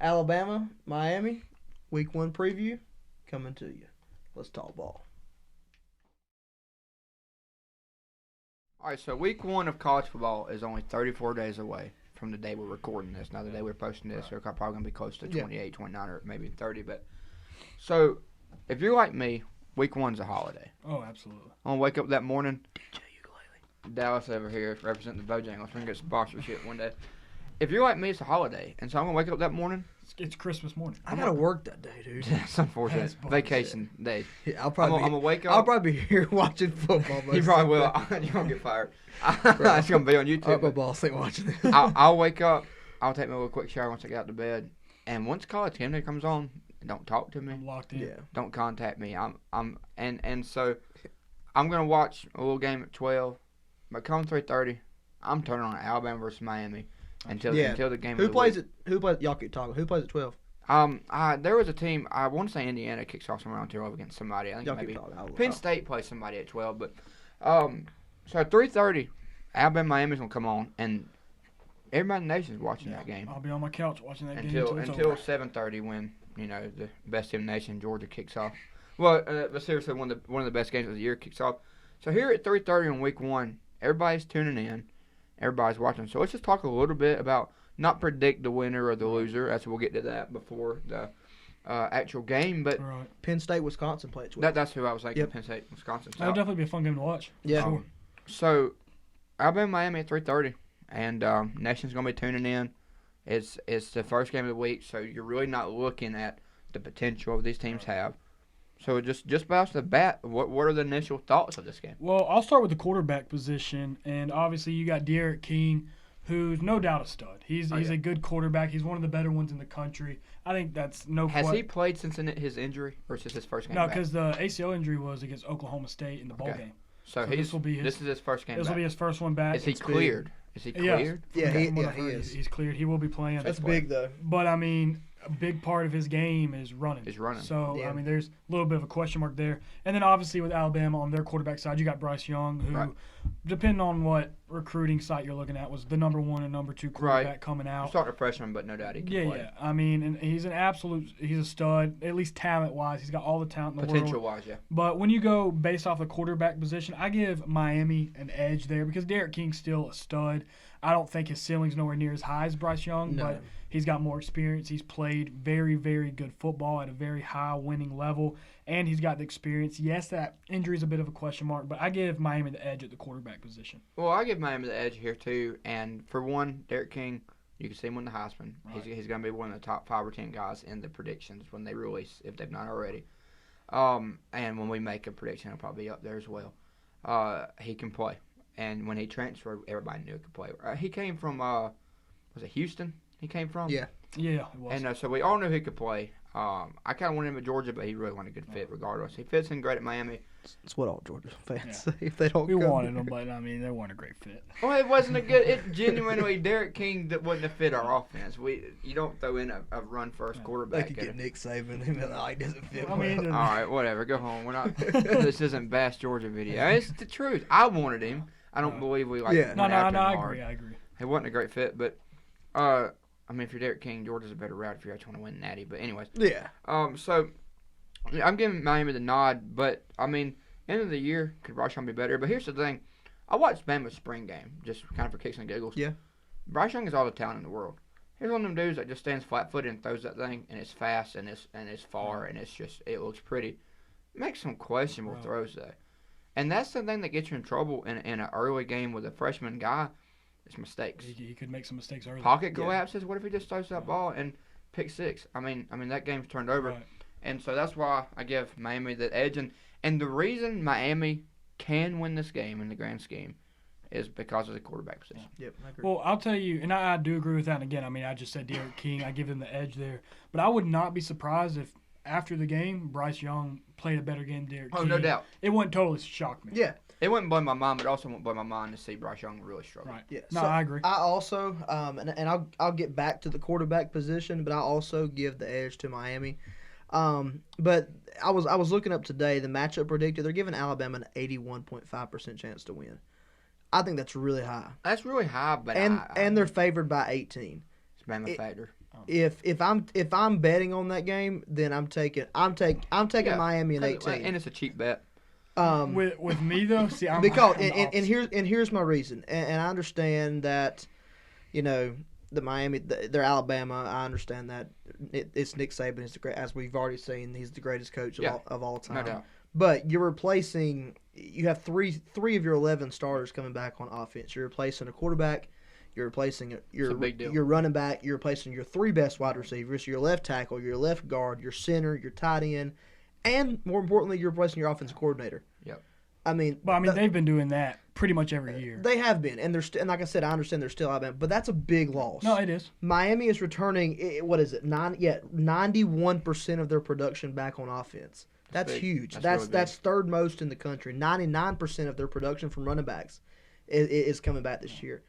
Alabama, Miami, Week 1 preview coming to you. Let's talk ball. All right, so week 1 of college football is only 34 days away from the day we're recording this. Now, the day we're posting this, we're probably going to be close to 28, 29, or maybe 30. But so, if you're like me, week 1's a holiday. Oh, absolutely. I'm going to wake up that morning. Dallas over here representing the Bojangles. We're going to get sponsorship one day. If you're like me, it's a holiday. And so I'm going to wake up that morning. It's Christmas morning. I got to work that day, dude. That's unfortunate. Vacation day. Yeah, I'm going to wake up. I'll probably be here watching football. You probably will. You're going to get fired. It's going to be on YouTube. My boss ain't watching it. I'll wake up. I'll take my little quick shower once I get out to bed. And once college game day comes on, don't talk to me. I'm locked in. Yeah. Don't contact me. So I'm going to watch a little game at 12. But come 3:30, I'm turning on Alabama versus Miami until the game. Who plays it? Y'all keep talking. Who plays at 12? There was a team. I want to say Indiana kicks off somewhere around 12 against somebody. I think Y'all maybe keep talking. Penn State plays somebody at 12. But so at 3:30, Alabama Miami's gonna come on, and everybody in the nation's watching that game. I'll be on my couch watching that until game until 7:30 when the best team in the nation, Georgia, kicks off. Well, but seriously, one of the best games of the year kicks off. So here at 3:30 on week 1. Everybody's tuning in. Everybody's watching. So let's just talk a little bit about not predict the winner or the loser, as we'll get to that before the actual game. But Penn State, Wisconsin play at 12. That's who I was thinking. Yep. Penn State, Wisconsin. So, that'll definitely be a fun game to watch. Yeah. Sure. So Alabama, Miami at 3:30, and nation's gonna be tuning in. It's the first game of the week, so you're really not looking at the potential these teams have. So just off the bat, what are the initial thoughts of this game? Well, I'll start with the quarterback position, and obviously you got Derek King, who's no doubt a stud. He's a good quarterback. He's one of the better ones in the country. I think that's no question. Has he played since his injury, or is this his first game? No, because the ACL injury was against Oklahoma State in the bowl game. So this is his first game. This will be his first one back. Is he cleared? Is he cleared? Yeah, he is. He's cleared. He will be playing. That's big though. But I mean, a big part of his game is running. So, I mean, there's a little bit of a question mark there. And then, obviously, with Alabama on their quarterback side, you got Bryce Young, who, depending on what recruiting site you're looking at, was the number 1 and number 2 quarterback coming out. Starting a freshman, but no doubt he can play. Yeah. I mean, and he's a stud, at least talent-wise. He's got all the talent in the world. Potential-wise, yeah. But when you go based off the quarterback position, I give Miami an edge there because Derek King's still a stud. I don't think his ceiling's nowhere near as high as Bryce Young, but he's got more experience. He's played very, very good football at a very high winning level, and he's got the experience. Yes, that injury is a bit of a question mark, but I give Miami the edge at the quarterback position. Well, I give Miami the edge here, too. And for one, Derek King, you can see him win the Heisman. Right. He's going to be one of the top 5 or 10 guys in the predictions when they release, if they've not already. And when we make a prediction, he'll probably be up there as well. He can play. And when he transferred, everybody knew he could play. He came from, was it Houston he came from? Yeah, it was. And so we all knew he could play. I kind of wanted him at Georgia, but he really wasn't a good fit regardless. He fits in great at Miami. That's what all Georgia fans say if they don't We wanted him, but, I mean, they weren't a great fit. Well, it wasn't a good – it genuinely – Derek King that wouldn't have fit our offense. You don't throw in a run-first quarterback. They could get Nick Saban. He doesn't fit well. All right, whatever. Go home. We're not – this isn't Bass Georgia video. It's the truth. I wanted him. I don't believe we like. Yeah. No, I agree. He wasn't a great fit, but I mean, if you're Derek King, Georgia's a better route if you actually want to win Natty. But anyways, yeah. So I'm giving Miami the nod, but I mean, end of the year could Bryce Young be better? But here's the thing: I watched Bama's spring game just kind of for kicks and giggles. Yeah. Bryce Young is all the talent in the world. Here's one of them dudes that just stands flat-footed and throws that thing, and it's fast and it's far and it looks pretty. Makes some questionable throws though. And that's the thing that gets you in trouble in an early game with a freshman guy. It's mistakes. He could make some mistakes early. Pocket collapses. What if he just throws that ball and pick 6? I mean that game's turned over. Right. And so that's why I give Miami that edge. And the reason Miami can win this game in the grand scheme is because of the quarterback position. Yep, I agree. Well, I'll tell you, and I do agree with that. And again, I mean, I just said Derek King. I give him the edge there. But I would not be surprised if after the game, Bryce Young played a better game than Derek King. Oh, no doubt. It wouldn't totally shock me. Yeah. It wouldn't blow my mind, but it also wouldn't blow my mind to see Bryce Young really struggle. Right. Yeah. No, so I agree. I also, and I'll get back to the quarterback position, but I also give the edge to Miami. But I was looking up today the matchup predictor. They're giving Alabama an 81.5% chance to win. I think that's really high. That's really high, but and they're favored by 18. It's Bama factor. If I'm betting on that game, then I'm taking Miami in 18. And it's a cheap bet. With me though, see, I'm because I'm and here's my reason, and I understand that, the Miami, they're Alabama. I understand that it's Nick Saban. It's the great, as we've already seen, he's the greatest coach of all time. No doubt. But you have three of your 11 starters coming back on offense. You're replacing a quarterback. You're replacing your running back. You're replacing your 3 best wide receivers, your left tackle, your left guard, your center, your tight end, and more importantly, you're replacing your offensive coordinator. Yep. They've been doing that pretty much every year. They have been, and and like I said, I understand they're still Alabama, but that's a big loss. No, it is. Miami is returning. What is it? 91% of their production back on offense. That's huge. That's third most in the country. 99% of their production from running backs is coming back this year.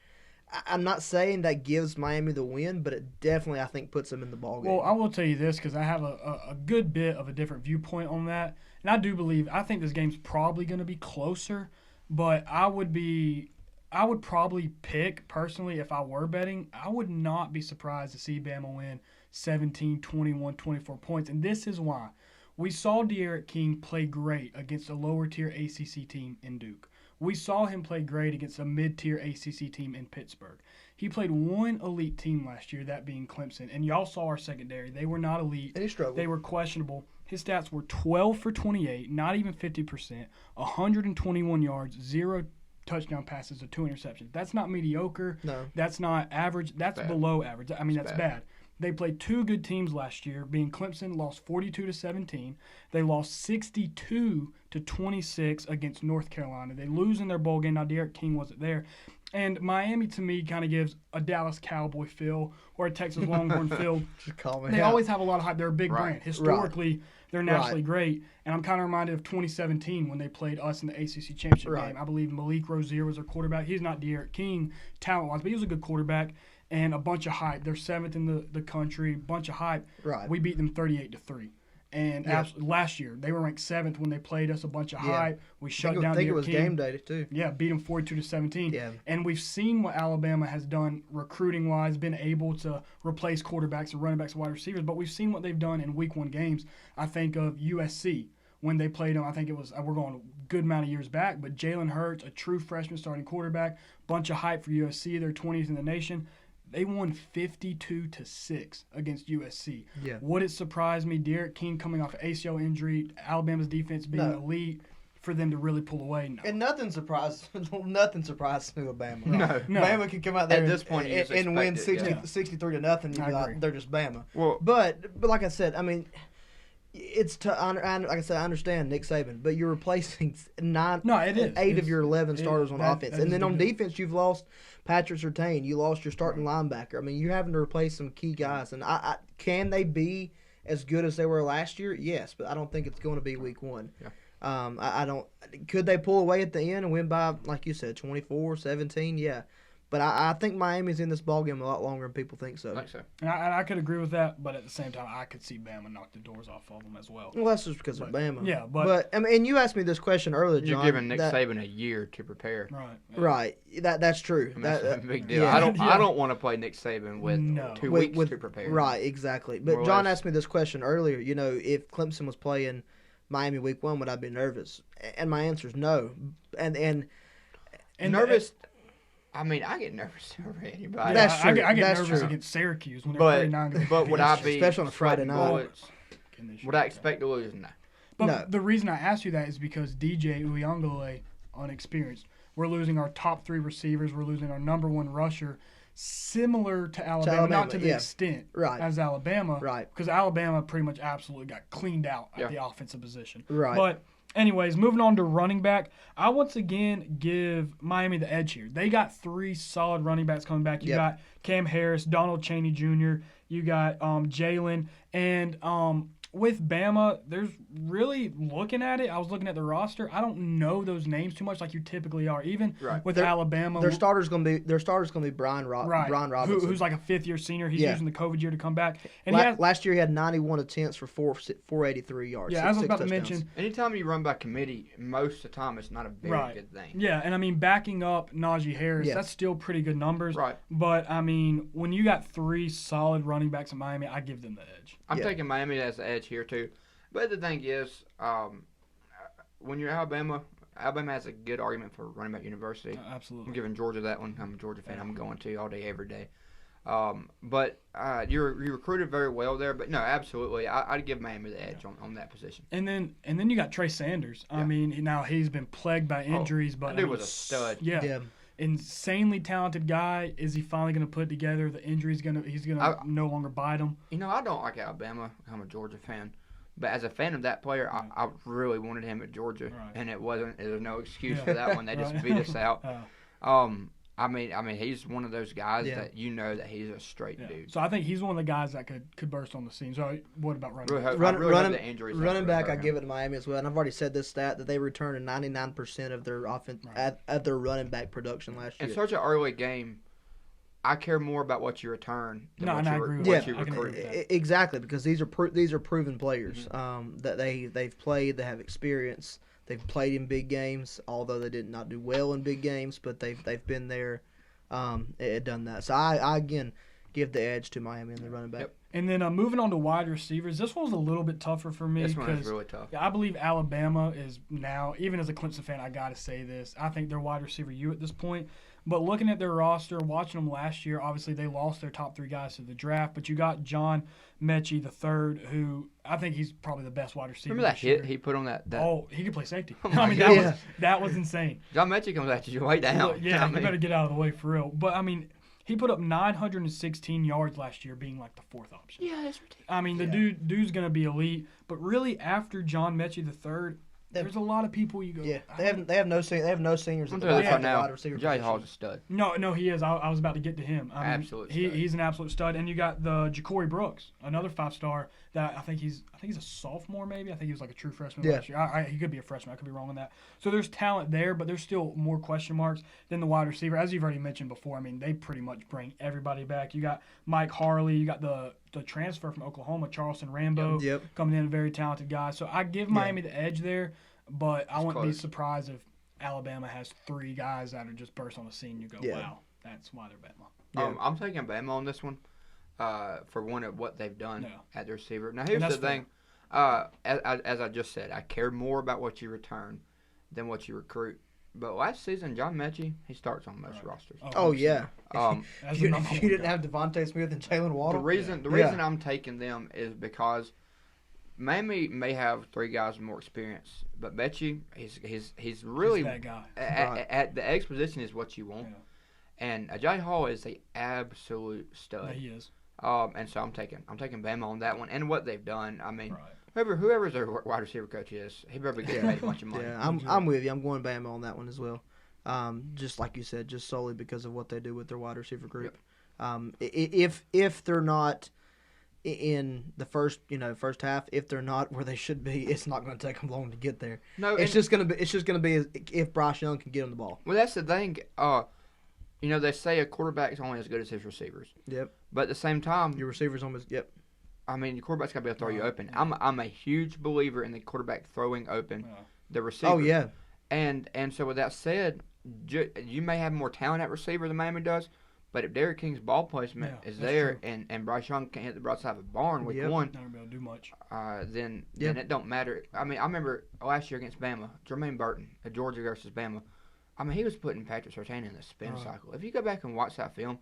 I'm not saying that gives Miami the win, but it definitely, I think, puts them in the ballgame. Well, I will tell you this because I have a good bit of a different viewpoint on that. And I think this game's probably going to be closer, but I would probably pick, personally, if I were betting, I would not be surprised to see Bama win 17, 21, 24 points. And this is why. We saw De'Aaron King play great against a lower-tier ACC team in Duke. We saw him play great against a mid-tier ACC team in Pittsburgh. He played one elite team last year, that being Clemson. And y'all saw our secondary. They were not elite. And he struggled. They were questionable. His stats were 12 for 28, not even 50%, 121 yards, 0 touchdown passes, and 2 interceptions. That's not mediocre. No. That's not average. That's below average. That's bad. They played 2 good teams last year, being Clemson lost 42-17. They lost 62-26 against North Carolina. They lose in their bowl game. Now, De'Aaron King wasn't there. And Miami, to me, kind of gives a Dallas Cowboy feel or a Texas Longhorn feel. They always have a lot of hype. They're a big brand. Historically, they're nationally great. And I'm kind of reminded of 2017 when they played us in the ACC championship game. I believe Malik Rozier was their quarterback. He's not De'Aaron King talent-wise, but he was a good quarterback. And a bunch of hype. They're 7th in the country. Bunch of hype. Right. We beat them 38-3. And last year they were ranked 7th when they played us. A bunch of hype. We shut down. I think it was game day too. Yeah, beat them 42-17. Yeah. And we've seen what Alabama has done recruiting wise, been able to replace quarterbacks and running backs and wide receivers. But we've seen what they've done in Week 1 games. I think of USC when they played them. I think it was we're going a good amount of years back. But Jalen Hurts, a true freshman starting quarterback, bunch of hype for USC. They're 20th in the nation. They won 52-6 against USC. Yeah. Would it surprise me, De'Aaron King coming off an ACL injury, Alabama's defense being elite, for them to really pull away? No. And nothing surprised me with Bama. No. Bama can come out there at this point and win 63-0. You'd be like, they're just Bama. Well, but like I said, I mean, like I said, I understand Nick Saban, but you're replacing 8 of your 11 starters on offense, and then on defense, you've lost Patrick Surtain. You lost your starting linebacker. I mean, you're having to replace some key guys, and can they be as good as they were last year? Yes, but I don't think it's going to be Week 1. Yeah. I don't. Could they pull away at the end and win by, like you said, 24-17? Yeah. But I think Miami's in this ballgame a lot longer than people think so. I think so. And I could agree with that, but at the same time, I could see Bama knock the doors off of them as well. Well, that's just because of Bama. Yeah, but I mean, and you asked me this question earlier, John. You're giving Nick Saban a year to prepare. Right. Yeah. Right. That's true. I mean, that's a big deal. Yeah. I don't want to play Nick Saban with 2 weeks to prepare. Right. Exactly. But John asked me this question earlier. If Clemson was playing Miami Week 1, would I be nervous? And my answer is no. And nervous. I mean, I get nervous already. But that's true. I get that's nervous true. against Syracuse when they're 39. But would I be, especially on a Friday night? Would I expect to lose? No. But the reason I asked you that is because DJ Uyunglele, unexperienced. We're losing our top 3 receivers. We're losing our number 1 rusher. Similar to Alabama, not to the extent as Alabama. Right. Because Alabama pretty much absolutely got cleaned out at the offensive position. Right. But anyways, moving on to running back, I once again give Miami the edge here. They got 3 solid running backs coming back. You got Cam Harris, Donald Chaney Jr., you got Jalen, and with Bama, there's really looking at it. I was looking at the roster. I don't know those names too much like you typically are. Even with Alabama, their starter's gonna be Brian Robinson, who's like a 5th-year senior. He's using the COVID year to come back. And last year he had 91 attempts for 483 yards. Yeah, as I was about to mention, anytime you run by committee, most of the time it's not a very good thing. Yeah, and I mean backing up Najee Harris, that's still pretty good numbers. Right. But I mean, when you got 3 solid running backs in Miami, I give them the edge. I'm taking Miami as the edge here too. But the thing is, when you're Alabama has a good argument for running back university. Absolutely. I'm giving Georgia that one. I'm a Georgia fan. I'm going to all day, every day. But you recruited very well there. But no, absolutely, I'd give Miami the edge on that position. And then you got Trey Sanders. I mean, now he's been plagued by injuries, but that dude was a stud. Yeah. Insanely talented guy. Is he finally going to put it together? The injury's he's gonna no longer bite him. I don't like Alabama. I'm a Georgia fan, but as a fan of that player, I really wanted him at Georgia, and it wasn't. There was no excuse for that one. They just beat us out. I mean, he's one of those guys that that he's a straight dude. So I think he's one of the guys that could burst on the scene. So what about running back? Running back, I give it to Miami as well. And I've already said this stat that they returned 99% of their offense at their running back production last year. In such an early game, I care more about what you return than what you recruit. Exactly, because these are proven players that they've played, they have experience. They've played in big games, although they did not do well in big games, but they've been there, done that. So I again give the edge to Miami in the running back. Yep. And then moving on to wide receivers, this one was a little bit tougher for me. This one is really tough. I believe Alabama is now, even as a Clemson fan, I got to say this. I think they're wide receiver U at this point. But looking at their roster, watching them last year, obviously they lost their top 3 guys to the draft. But you got John Mechie III, who I think he's probably the best wide receiver. Remember that hit he put on that? Oh, he could play safety. Oh I mean, that was insane. John Mechie comes at you way down. Yeah, you better get out of the way for real. But, I mean, he put up 916 yards last year being like the 4th option. Yeah, that's ridiculous. I mean, the dude's going to be elite. But really, after John Mechie III, there's a lot of people you go. Yeah, they have no seniors. I'm telling you right now, Jay Hall's a stud. No, he is. I was about to get to him. Absolute stud. He's an absolute stud. And you got the Ja'Cory Brooks, another 5-star that I think he's a sophomore maybe. I think he was like a true freshman last year. He could be a freshman. I could be wrong on that. So there's talent there, but there's still more question marks than the wide receiver. As you've already mentioned before, I mean, they pretty much bring everybody back. You got Mike Harley. You got the transfer from Oklahoma, Charleston Rambo, coming in, a very talented guy. So I give Miami the edge there. But I wouldn't be surprised if Alabama has 3 guys that are just burst on the scene. You go, wow, that's why they're Bama. Yeah. I'm taking Bama on this one for one of what they've done at the receiver. Now, here's the thing. As I just said, I care more about what you return than what you recruit. But last season, John Mechie, he starts on most rosters. Oh yeah. If you didn't have Devontae Smith and Jalen Waddle. The reason I'm taking them is because Miami may have 3 guys with more experience, but Mechie, he's really that guy. At the X position is what you want, and Ajayi Hall is the absolute stud. Yeah, he is. And so I'm taking Bama on that one, and what they've done. I mean, whoever's their wide receiver coach is, he better be getting paid a bunch of money. Yeah, I'm with you. I'm going Bama on that one as well. Just like you said, just solely because of what they do with their wide receiver group. If they're not in the first half, if they're not where they should be, it's not going to take them long to get there. No, it's just going to be if Bryce Young can get him the ball. Well, that's the thing. They say a quarterback is only as good as his receivers. Yep. But at the same time, your receivers almost. Yep. I mean, your quarterback's got to be able to throw you open. I'm a huge believer in the quarterback throwing open the receiver. Oh yeah. And so with that said, you may have more talent at receiver than Miami does. But if Derek King's ball placement is there and Bryce Young can't hit the broadside of a barn week one, not gonna be able to do much. Then it don't matter. I mean, I remember last year against Bama, Jermaine Burton, at Georgia versus Bama. I mean, he was putting Patrick Surtain in the spin cycle. If you go back and watch that film,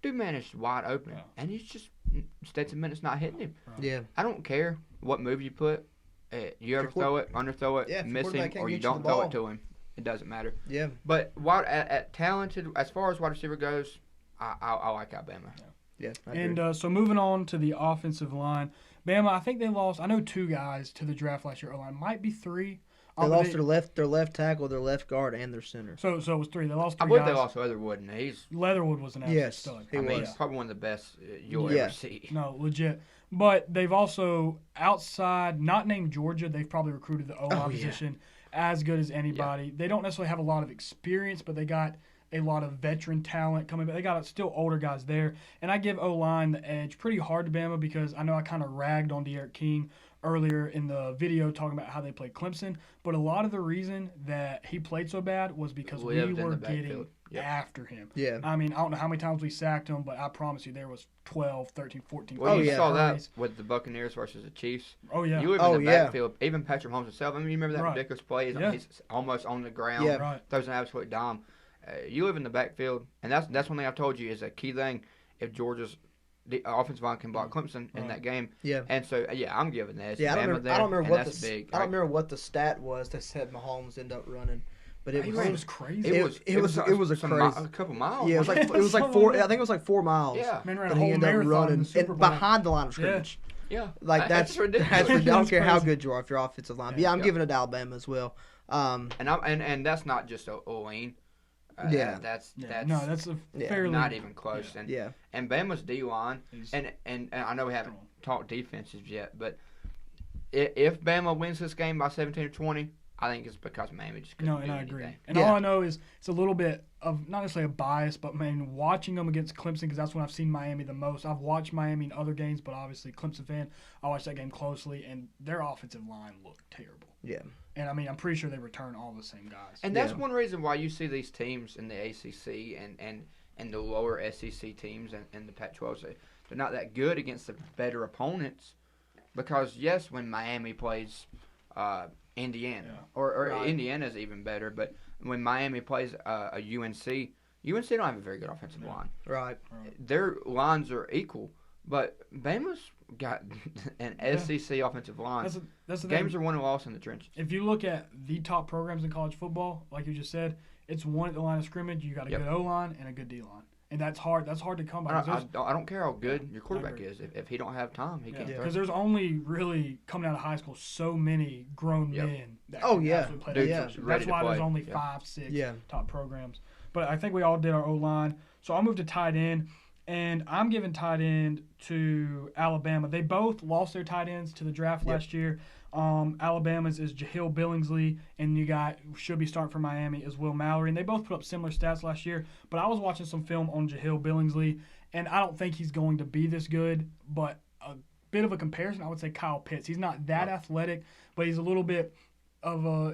dude, man, is wide open, and he's just Stetson Bennett's not hitting him. Yeah. I don't care what move you put. You ever throw it, underthrow it, miss him, or you don't throw it to him. It doesn't matter. Yeah. But at talented, as far as wide receiver goes, I like Alabama. Yeah. And so moving on to the offensive line, Bama, I think they lost. I know 2 guys to the draft last year. O-line might be 3. They lost their left tackle, their left guard, and their center. So it was 3. They lost 3 I believe guys. they lost Leatherwood, and he's Leatherwood was an absolute stud. He was. probably one of the best you'll ever see. No, legit. But they've also, outside, not named Georgia, they've probably recruited the O-line position as good as anybody. Yeah. They don't necessarily have a lot of experience, but they got a lot of veteran talent coming. But they got still older guys there. And I give O-line the edge pretty hard to Bama because I know I kind of ragged on Derek King earlier in the video talking about how they played Clemson. But a lot of the reason that he played so bad was because we were getting after him. Yeah. I mean, I don't know how many times we sacked him, but I promise you there was 12, 13, 14. Well, you saw that with the Buccaneers versus the Chiefs. Oh, yeah. You live in the backfield. Even Patrick Mahomes himself. I mean, you remember that ridiculous play? He's almost on the ground. Throws an absolute dime. You live in the backfield, and that's one thing I've told you is a key thing if Georgia's the offensive line can block Clemson in that game. Yeah. And so, I'm giving that. Yeah, I don't remember what the stat was that said Mahomes ended up running. But it was crazy. It was a couple miles. Yeah, it was like 4. I think it was like 4 miles. Yeah, man ran that a whole he ended up running and behind the line of scrimmage. Yeah, like that's ridiculous. I don't care how good you are if you're offensive line. But I'm giving it to Alabama as well. And that's not just Olene. That's fairly not even close. And Bama's D line, and I know we haven't talked defenses yet, but if Bama wins this game by 17 or 20, I think it's because Miami just couldn't do I anything. agree. And all I know is it's a little bit of not necessarily a bias, but man, watching them against Clemson because that's when I've seen Miami the most. I've watched Miami in other games, but obviously Clemson fan, I watched that game closely, and their offensive line looked terrible. Yeah. And I mean, I'm pretty sure they return all the same guys. And that's one reason why you see these teams in the ACC and the lower SEC teams and the Pac-12. They're not that good against the better opponents because yes, when Miami plays. Indiana, or Indiana's even better. But when Miami plays a UNC don't have a very good offensive line. Right. Their lines are equal, but Bama's got an SEC offensive line. That's the Games thing. are won and lost in the trenches. If you look at the top programs in college football, like you just said, it's one at the line of scrimmage. You got a good O-line and a good D-line. And that's hard. That's hard to come by. I don't care how good your quarterback is. If he don't have time, he can't. Because there's only really coming out of high school so many grown men. That play. Dude, that's why there's only 5, 6 top programs. But I think we all did our O-line. So I'll move to tight end, and I'm giving tight end to Alabama. They both lost their tight ends to the draft last year. Alabama's is Jahill Billingsley, and you should be starting for Miami is Will Mallory. And they both put up similar stats last year. But I was watching some film on Jahill Billingsley, and I don't think he's going to be this good. But a bit of a comparison, I would say Kyle Pitts. He's not that athletic, but he's a little bit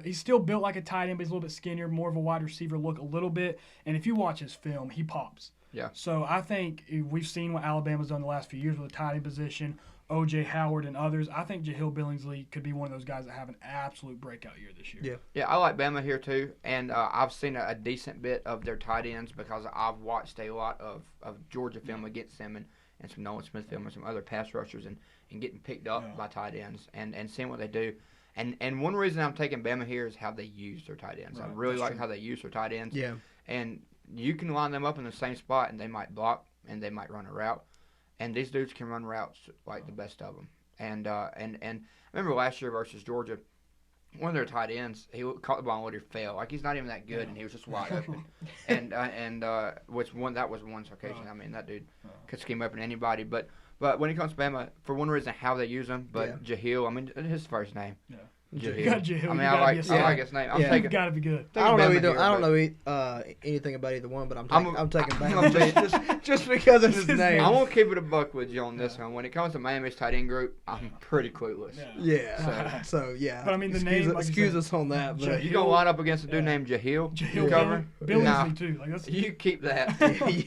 he's still built like a tight end, but he's a little bit skinnier, more of a wide receiver look a little bit. And if you watch his film, he pops. Yeah. So I think we've seen what Alabama's done the last few years with the tight end position. O.J. Howard and others. I think Jahill Billingsley could be one of those guys that have an absolute breakout year this year. Yeah, I like Bama here too, and I've seen a decent bit of their tight ends because I've watched a lot of Georgia film against them and some Nolan Smith film and some other pass rushers and getting picked up by tight ends and seeing what they do. And one reason I'm taking Bama here is how they use their tight ends. Right, I really like how they use their tight ends. Yeah. And you can line them up in the same spot, and they might block, and they might run a route. And these dudes can run routes like the best of them. And I remember last year versus Georgia, one of their tight ends, he caught the ball and literally fell. Like, he's not even that good, and he was just wide open. That was one occasion. I mean, that dude could scheme open anybody. But when it comes to Bama, for one reason, how they use him, but Jahill, I mean, his first name. Yeah. Jahill. You got Jahill. I mean, I like his name. You've got to be good. I don't know anything about either one, but I'm taking Bama just because of his name. I'm gonna keep it a buck with you on this one. When it comes to Miami's tight end group, I'm pretty clueless. Yeah. So But I mean, the name. Excuse us on that. But you gonna line up against a dude named Jahill? Jahill Billingsley too. Like that's. You keep that.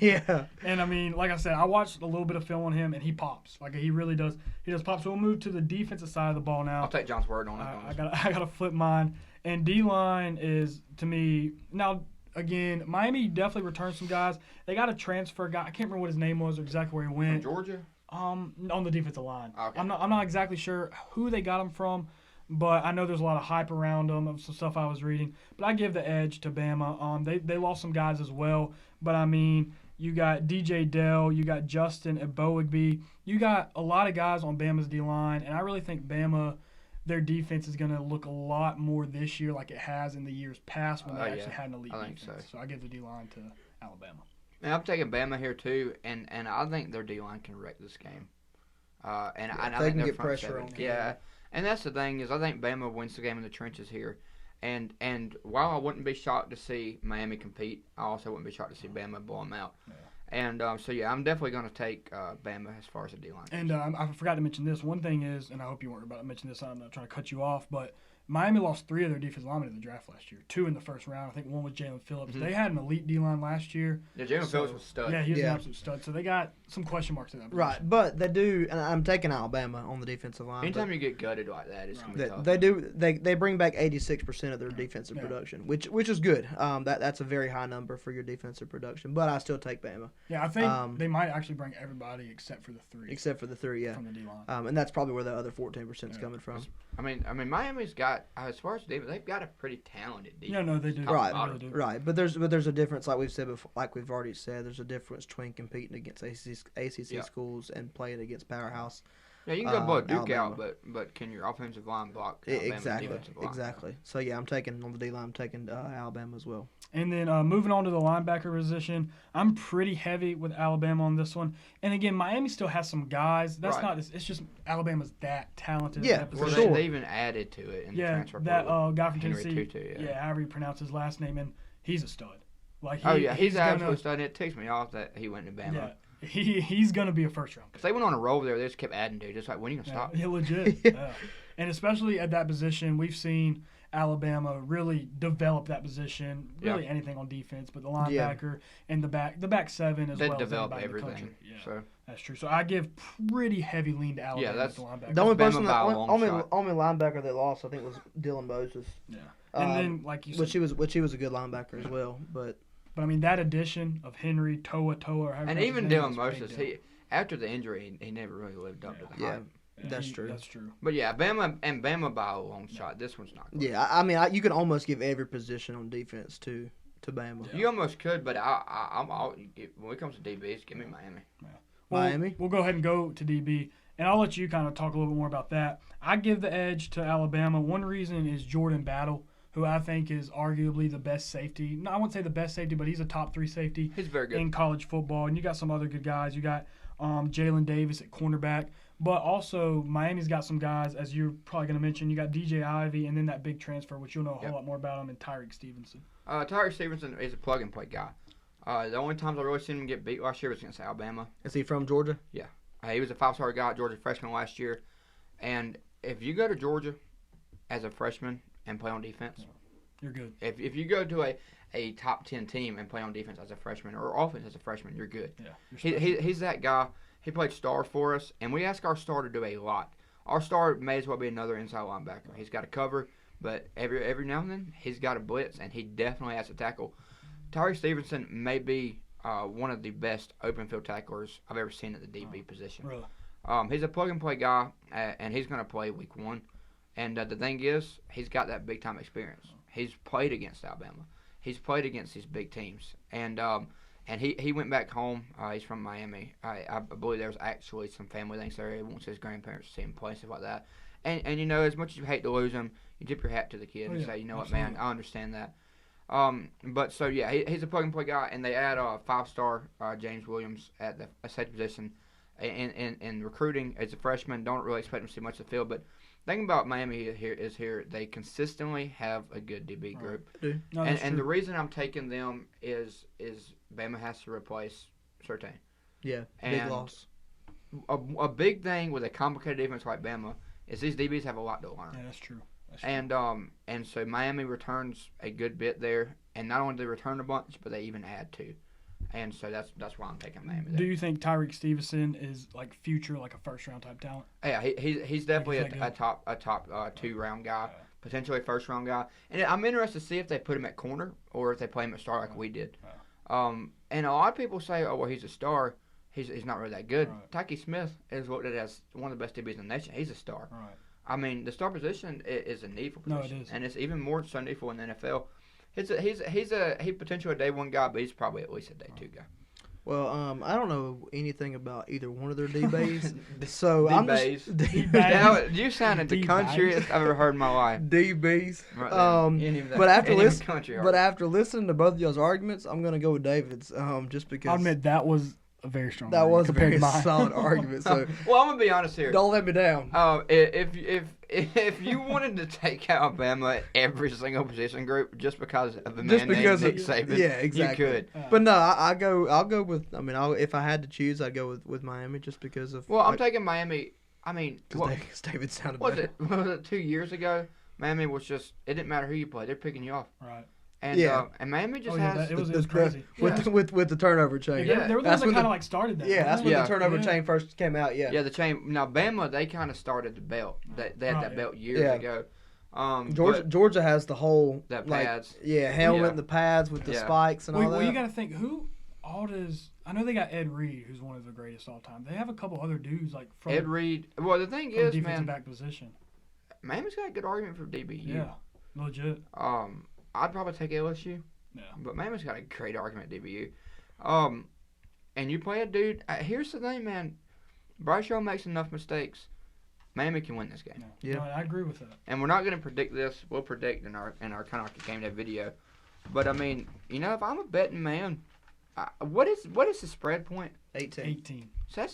Yeah. And I mean, like I said, I watched a little bit of film on him, and he pops. Like he really does. He does pop. So we'll move to the defensive side of the ball now. I'll take John's word on it. I gotta flip mine. And D-line is, to me, now, again, Miami definitely returned some guys. They got a transfer guy. I can't remember what his name was or exactly where he went. From Georgia? On the defensive line. Okay. I'm not exactly sure who they got him from, but I know there's a lot of hype around him of some stuff I was reading. But I give the edge to Bama. They lost some guys as well. But, I mean, you got DJ Dell. You got Justin Eboigbe. You got a lot of guys on Bama's D-line. And I really think Bama their defense is going to look a lot more this year like it has in the years past when they actually had an elite defense. So I give the D-line to Alabama. And I'm taking Bama here too, and I think their D-line can wreck this game. And I they think can their get front pressure seven. on. Yeah, and that's the thing is I think Bama wins the game in the trenches here. And while I wouldn't be shocked to see Miami compete, I also wouldn't be shocked to see Bama blow them out. Yeah. And so I'm definitely going to take Bama as far as the D-line. And I forgot to mention this. One thing is, and I hope you weren't about to mention this, I'm not trying to cut you off, but Miami lost 3 of their defensive linemen in the draft last year. 2 in the first round. I think 1 was Jalen Phillips. Mm-hmm. They had an elite D-line last year. Yeah, Jalen Phillips was a stud. Yeah, he was an absolute stud. So they got some question marks in that position. Right, but they do, and I'm taking Alabama on the defensive line. Anytime you get gutted like that, it's going to be tough. They bring back 86% of their defensive production, which is good. That's a very high number for your defensive production, but I still take Bama. Yeah, I think they might actually bring everybody except for the 3. Except for the 3, yeah. From the D-line. And that's probably where the other 14% is coming from. I mean, Miami's got, as far as defense, they've got a pretty talented defense. Yeah, no, they do. Right. But there's a difference, like we've said before, like we've already said. There's a difference between competing against ACC schools and playing against powerhouse. Yeah, you can go blow Duke out, but can your offensive line block Alabama's defensive line? Exactly. So I'm taking on the D line. I'm taking Alabama as well. And then moving on to the linebacker position, I'm pretty heavy with Alabama on this one. And again, Miami still has some guys. That's not. It's just Alabama's that talented. Yeah, at that for sure. They even added to it in the transfer portal. That guy from Henry Tennessee. Tutu, however you pronounce his last name, and he's a stud. Like he's an absolute stud. And it ticks me off that he went to Bama. Yeah. He's going to be a first-round pick. Because they went on a roll there. They just kept adding dudes. Just like, when are you going to stop? Yeah, legit. Yeah. And especially at that position, we've seen Alabama really develop that position, really anything on defense, but the linebacker and the back 7 as well. They develop everything. In the country. Yeah, so. That's true. So I give pretty heavy lean to Alabama. Yeah, that's the linebacker. The only person only linebacker that lost, I think, was Dylan Moses. Yeah. And then, like you said, which he was a good linebacker as well, but I mean, that addition of Henry, Toa, and even Dylan Moses, after the injury, he never really lived up to the hype. That's true. That's true. But Bama by a long shot. This one's not close. Yeah, I mean, you can almost give every position on defense to Bama. Yeah. You almost could, but when it comes to DBs, give me Miami. Yeah. Miami? We'll go ahead and go to DB, and I'll let you kind of talk a little bit more about that. I give the edge to Alabama. One reason is Jordan Battle, who I think is arguably the best safety. No, I wouldn't say the best safety, but he's a top 3 safety. He's very good in college football. And you got some other good guys. You got Jalen Davis at cornerback. But also, Miami's got some guys, as you're probably going to mention. You got DJ Ivey, and then that big transfer, which you'll know a whole lot more about him, and Tyreek Stevenson. Tyreek Stevenson is a plug-and-play guy. The only times I really seen him get beat last year was against Alabama. Is he from Georgia? Yeah. He was a 5-star guy at Georgia freshman last year. And if you go to Georgia as a freshman and play on defense, you're good. If you go to a top 10 team and play on defense as a freshman or offense as a freshman, you're good. Yeah, he's that guy. He played star for us, and we ask our star to do a lot. Our star may as well be another inside linebacker. He's got to cover, but every now and then he's got to blitz, and he definitely has to tackle. Tyreek Stevenson may be one of the best open field tacklers I've ever seen at the DB position. Really? He's a plug-and-play guy, and he's going to play week 1. And the thing is, he's got that big-time experience. He's played against Alabama. He's played against these big teams. And he went back home. He's from Miami. I believe there was actually some family things there. He wants his grandparents to see him play, stuff like that. And you know, as much as you hate to lose him, you tip your hat to the kid and say, you know what, man, I understand that. But so, yeah, he's a plug-and-play guy. And they add a 5-star James Williams at the safety position. In recruiting as a freshman, don't really expect him to see much of the field, but the thing about Miami is they consistently have a good DB group. No, and the reason I'm taking them is Bama has to replace Surtain. Yeah, big loss. A big thing with a complicated defense like Bama is these DBs have a lot to learn. Yeah, that's true. And so Miami returns a good bit there, and not only do they return a bunch, but they even add to. And so that's why I'm taking Miami there. Do you think Tyreek Stevenson is like future, like a first-round type talent? Yeah, he's definitely a top 2-round guy, potentially a first-round guy. And I'm interested to see if they put him at corner or if they play him at star like we did. And a lot of people say, oh, well, he's a star. He's not really that good. Right. Tyke Smith is looked at as one of the best DBs in the nation. He's a star. Right. I mean, the star position is a needful position. No, it is. And it's even more so needful in the NFL. He's potentially a day 1 guy, but he's probably at least a day 2 guy. Well, I don't know anything about either one of their D-bays, so I'm just D-bays. You sounded the D-bays. countryest I've ever heard in my life. D-bays. Right there. You ain't even But after ain't even listen, country but hard. after listening to both of y'all's arguments, I'm gonna go with David's. Just because I'll admit that was a very strong. that argument was a compared very to mine. solid argument. So Well, I'm gonna be honest here. don't let me down. If you wanted to take Alabama at every single position group just because of the man named Nick Saban, yeah, exactly. you could. But no, I'll go with. I mean, if I had to choose, I'd go with Miami just because of. Well, I'm taking Miami. I mean, because David sounded was better. was it 2 years ago? Miami was just. It didn't matter who you played; they're picking you off. Right. And Yeah. And Miami just yeah, has. it was crazy. With the turnover chain. They were the ones that kind of like started that. Yeah, that's when Yeah. the turnover chain first came out. Yeah. Yeah, the chain. Now Bama, they kind of started the belt. They had that belt years ago. Georgia has the whole that pads. Helmet and the pads with the spikes and all that. Well, you got to think who all does. I know they got Ed Reed, who's one of the greatest all time. They have a couple other dudes like from Ed Reed. Well, the thing from is, defensive man, back position. Miami's got a good argument for DBU. Yeah, legit. I'd probably take LSU. Yeah. But Miami's got a great argument at DBU. And you play a dude. Here's the thing, man. Bryce Young makes enough mistakes. Miami can win this game. Yeah. No, I agree with that. And we're not going to predict this. We'll predict in our kind of like game day video. But I mean, you know, if I'm a betting man, what is the spread point? 18. So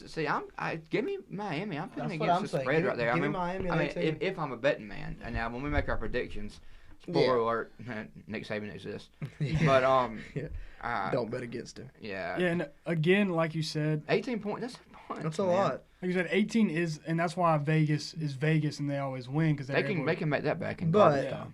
give me Miami. I'm putting That's against the spread right there. Give me Miami. I mean, if I'm a betting man, and now when we make our predictions, spoiler alert, Nick Saban exists. But don't bet against him. Yeah. Yeah, and again, like you said, 18 points. That's a bunch. That's a man. lot. Like you said, 18 is, and that's why Vegas is Vegas, and they always win because They can make that back in But, garbage time.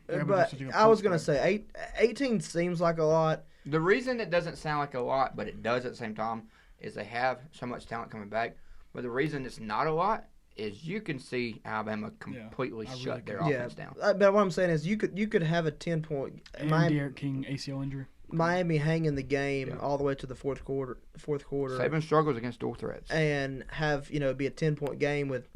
Yeah. I was gonna say 18 seems like a lot. The reason it doesn't sound like a lot, but it does at the same time, is they have so much talent coming back. But the reason it's not a lot is you can see Alabama completely shut their offense down. But what I'm saying is you could have a 10-point Derek King ACL injury. Miami hanging the game all the way to the fourth quarter. Saban struggles against door threats. And have, be a 10-point game with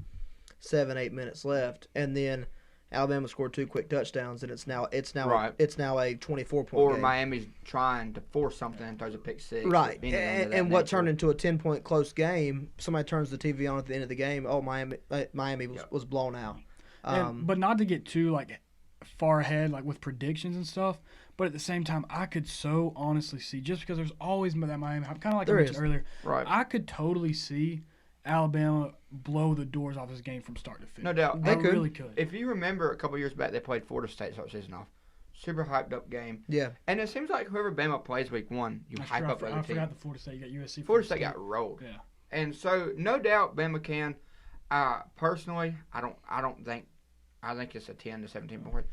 7-8 minutes left, and then Alabama scored 2 quick touchdowns, and it's now a 24-point game. Or Miami's trying to force something and throws a pick six. Right. And what turned into a 10-point close game, somebody turns the TV on at the end of the game, Miami was blown out. But not to get too far ahead with predictions and stuff, but at the same time, I could so honestly see, just because there's always that Miami, kind of like I mentioned earlier, right. I could totally see Alabama blow the doors off this game from start to finish. No doubt. They really could. If you remember a couple years back, they played Florida State to start the season off. Super hyped up game. Yeah. And it seems like whoever Bama plays week 1, you hype up the other team. I forgot the Florida State. You got USC. Florida State got rolled. Yeah. And so, no doubt, Bama can. Personally, I think it's a 10 to 17 point.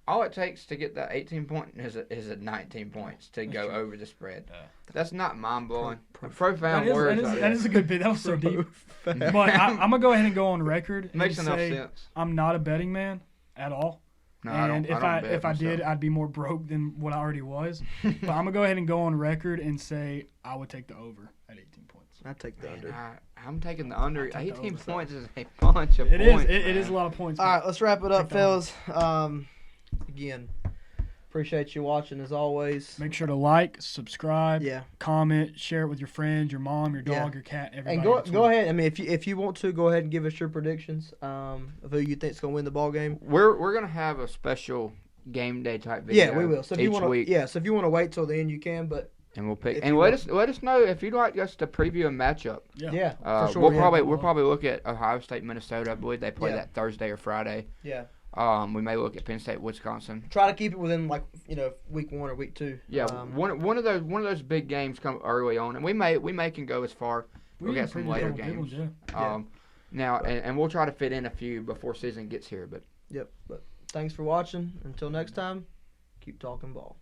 All it takes to get that 18 point is a 19 points to go over the spread. That's not mind blowing. Profound words. That is a good bit. That was so deep. But I'm gonna go ahead and go on record and Makes enough say sense. I'm not a betting man at all. No, and if I did, I'd be more broke than what I already was. But I'm gonna go ahead and go on record and say I would take the over at 18 points. I'd take the under. I'm taking the under. 18 points is a bunch of points. It is a lot of points. All right, let's wrap it up, fellas. Again, appreciate you watching as always. Make sure to like, subscribe, comment, share it with your friends, your mom, your dog, your cat, everybody. And go ahead. I mean, if you want to, go ahead and give us your predictions of who you think's gonna win the ball game. We're gonna have a special game day type video. Yeah, we will. So if you want to, so if you want to wait till the end, you can. But and we'll pick. And let us know if you'd like us to preview a matchup. Yeah, for sure. We'll probably look at Ohio State, Minnesota. I believe they play that Thursday or Friday. Yeah. We may look at Penn State, Wisconsin. Try to keep it within week 1 or week 2. Yeah, one of those big games come early on, and we may can go as far. We'll get some later games. Now and we'll try to fit in a few before season gets here. But But thanks for watching. Until next time, keep talking ball.